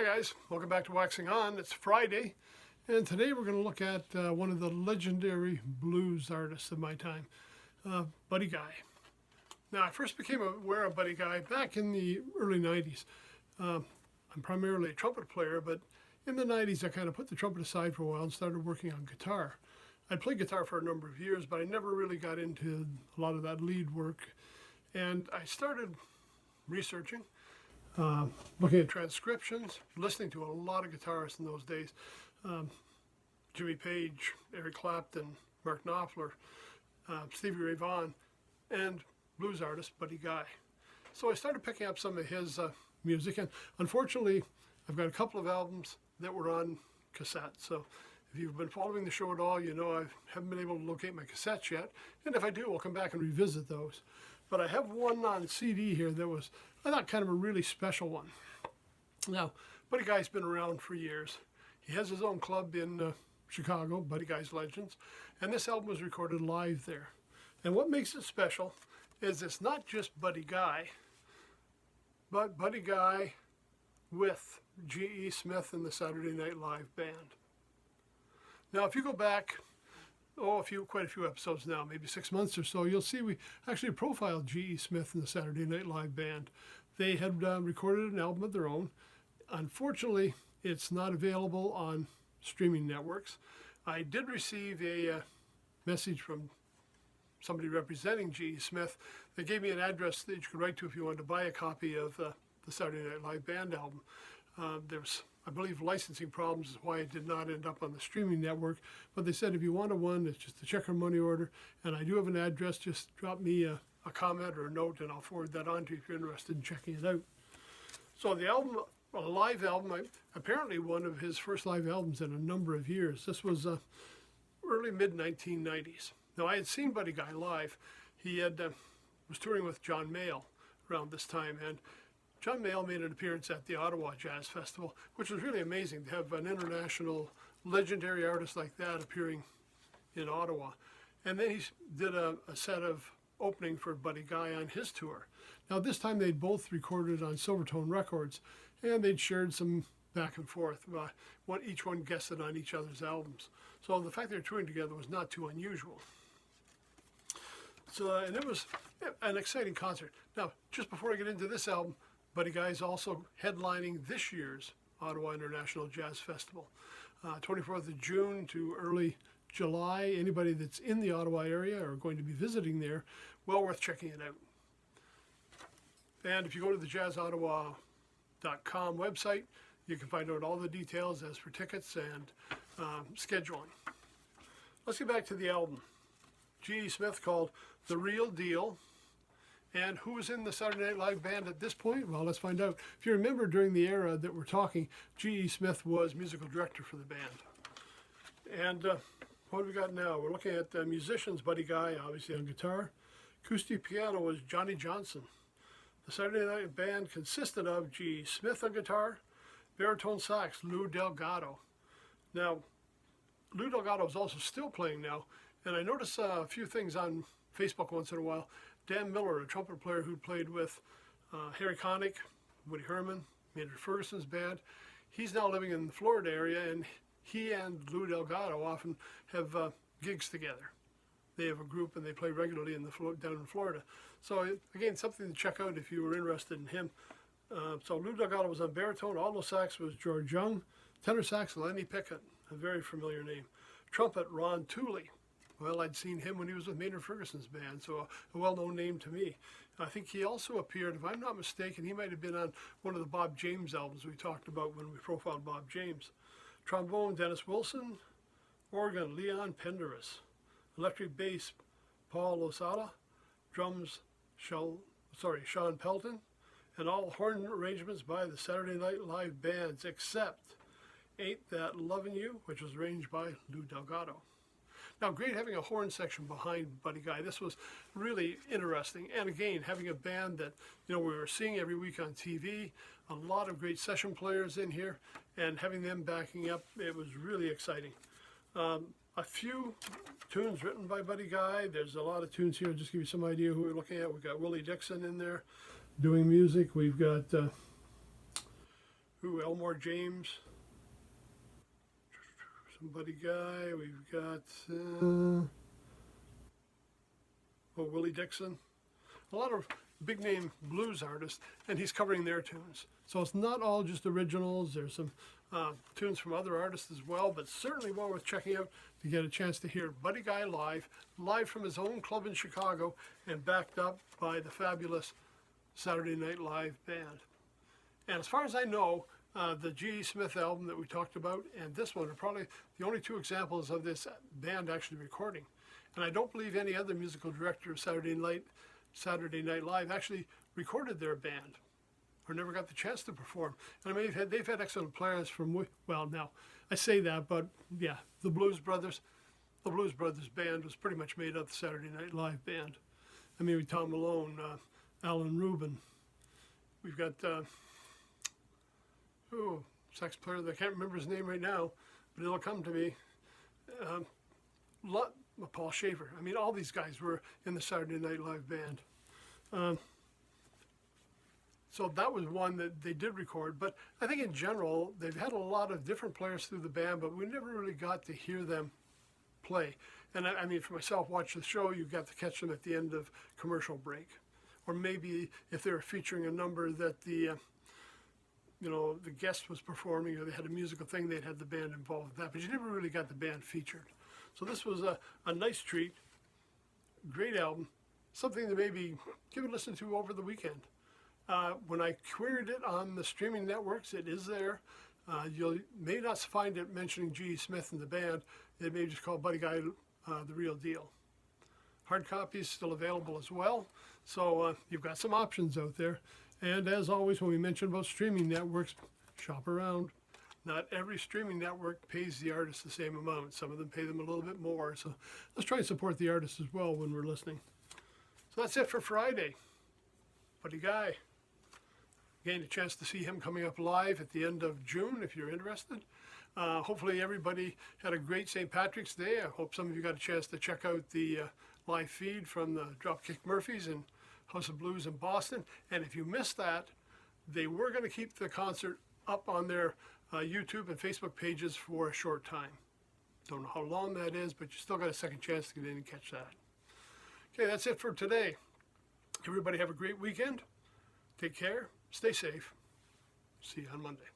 Hi guys, welcome back to Waxing On. It's Friday, and today we're going to look at one of the legendary blues artists of my time, Buddy Guy. Now, I first became aware of Buddy Guy back in the early 90s. I'm primarily a trumpet player, but in the 90s I kind of put the trumpet aside for a while and started working on guitar. I'd played guitar for a number of years, but I never really got into a lot of that lead work, and I started researching, looking at transcriptions, listening to a lot of guitarists in those days. Jimmy Page, Eric Clapton, Mark Knopfler, Stevie Ray Vaughan, and blues artist Buddy Guy. So I started picking up some of his music, and unfortunately I've got a couple of albums that were on cassette. So if you've been following the show at all, you know I haven't been able to locate my cassettes yet, and if I do, I'll come back and revisit those. But I have one on CD here that was, I thought, kind of a really special one. Now, Buddy Guy's been around for years. He has his own club in Chicago, Buddy Guy's Legends, and this album was recorded live there. And what makes it special is it's not just Buddy Guy, but Buddy Guy with G.E. Smith and the Saturday Night Live Band. Now, if you go back, quite a few episodes now, maybe 6 months or so, you'll see we actually profiled G.E. Smith and the Saturday Night Live Band. They had recorded an album of their own. Unfortunately, it's not available on streaming networks. I did receive a message from somebody representing G.E. Smith. They gave me an address that you could write to if you wanted to buy a copy of the Saturday Night Live Band album. There's, I believe, licensing problems is why it did not end up on the streaming network. But they said if you wanted one, it's just a check or money order. And I do have an address. Just drop me a comment or a note, and I'll forward that on to you if you're interested in checking it out. So the album, a live album, apparently one of his first live albums in a number of years. This was early mid-1990s. Now, I had seen Buddy Guy live. He had was touring with John Mayall around this time, and John Mayall made an appearance at the Ottawa Jazz Festival, which was really amazing to have an international legendary artist like that appearing in Ottawa. And then he did a set of opening for Buddy Guy on his tour. Now, this time they'd both recorded on Silvertone Records, and they'd shared some back and forth. Each one guested on each other's albums. So the fact they were touring together was not too unusual. So, and it was an exciting concert. Now, just before I get into this album, Buddy Guy is also headlining this year's Ottawa International Jazz Festival. 24th of June to early July. Anybody that's in the Ottawa area or going to be visiting there, well worth checking it out. And if you go to the jazzottawa.com website, you can find out all the details as for tickets and scheduling. Let's get back to the album. G.E. Smith, called The Real Deal. And who was in the Saturday Night Live Band at this point? Well, let's find out. If you remember, during the era that we're talking, G.E. Smith was musical director for the band. And what have we got now? We're looking at musicians. Buddy Guy, obviously, on guitar. Acoustic piano was Johnny Johnson. The Saturday Night Band consisted of G.E. Smith on guitar, baritone sax, Lou Delgado. Now, Lou Delgado is also still playing now, and I notice a few things on Facebook once in a while. Dan Miller, a trumpet player who played with Harry Connick, Woody Herman, Maynard Ferguson's band, he's now living in the Florida area, and he and Lou Delgado often have gigs together. They have a group and they play regularly down in Florida. So again, something to check out if you were interested in him. So Lou Delgado was on baritone. Alto sax was George Young. Tenor sax, Lenny Pickett, a very familiar name. Trumpet, Ron Tooley. Well, I'd seen him when he was with Maynard Ferguson's band, so a well-known name to me. I think he also appeared, if I'm not mistaken, he might have been on one of the Bob James albums we talked about when we profiled Bob James. Trombone, Dennis Wilson. Organ, Leon Penderis. Electric bass, Paul Losada. Drums, Sean Pelton. And all horn arrangements by the Saturday Night Live bands, except Ain't That Lovin' You, which was arranged by Lou Delgado. Now, great having a horn section behind Buddy Guy. This was really interesting. And again, having a band that, we were seeing every week on TV, a lot of great session players in here, and having them backing up, it was really exciting. A few tunes written by Buddy Guy. There's a lot of tunes here. Just give you some idea who we're looking at. We've got Willie Dixon in there doing music. We've got Elmore James, Buddy Guy. We've got Willie Dixon. A lot of big name blues artists, and he's covering their tunes. So it's not all just originals. There's some tunes from other artists as well, but certainly well worth checking out to get a chance to hear Buddy Guy live from his own club in Chicago, and backed up by the fabulous Saturday Night Live band. And as far as I know, the G.E. Smith album that we talked about and this one are probably the only two examples of this band actually recording. And I don't believe any other musical director of Saturday Night Live actually recorded their band or never got the chance to perform. And I mean, they've had excellent players from, well, now I say that, but yeah, the Blues Brothers band was pretty much made up the Saturday Night Live band. I mean, with Tom Malone, Alan Rubin. We've got sax player that I can't remember his name right now, but it'll come to me. Paul Shaver. I mean, all these guys were in the Saturday Night Live band. So that was one that they did record. But I think in general, they've had a lot of different players through the band, but we never really got to hear them play. And I mean, for myself, watch the show, you got to catch them at the end of commercial break. Or maybe if they were featuring a number that the guest was performing, or they had a musical thing, they'd had the band involved with that. But you never really got the band featured. So this was a nice treat, great album, something to maybe give a listen to over the weekend. When I queried it on the streaming networks, it is there. You may not find it mentioning G.E. Smith and the band. It may just call Buddy Guy The Real Deal. Hard copies still available as well. So you've got some options out there. And as always, when we mention about streaming networks, shop around. Not every streaming network pays the artist the same amount. Some of them pay them a little bit more. So let's try and support the artists as well when we're listening. So that's it for Friday. Buddy Guy. Again, a chance to see him coming up live at the end of June if you're interested. Hopefully everybody had a great St. Patrick's Day. I hope some of you got a chance to check out the live feed from the Dropkick Murphys and House of Blues in Boston. And if you missed that, they were going to keep the concert up on their YouTube and Facebook pages for a short time. Don't know how long that is, but you still got a second chance to get in and catch that. Okay, that's it for today. Everybody have a great weekend. Take care. Stay safe. See you on Monday.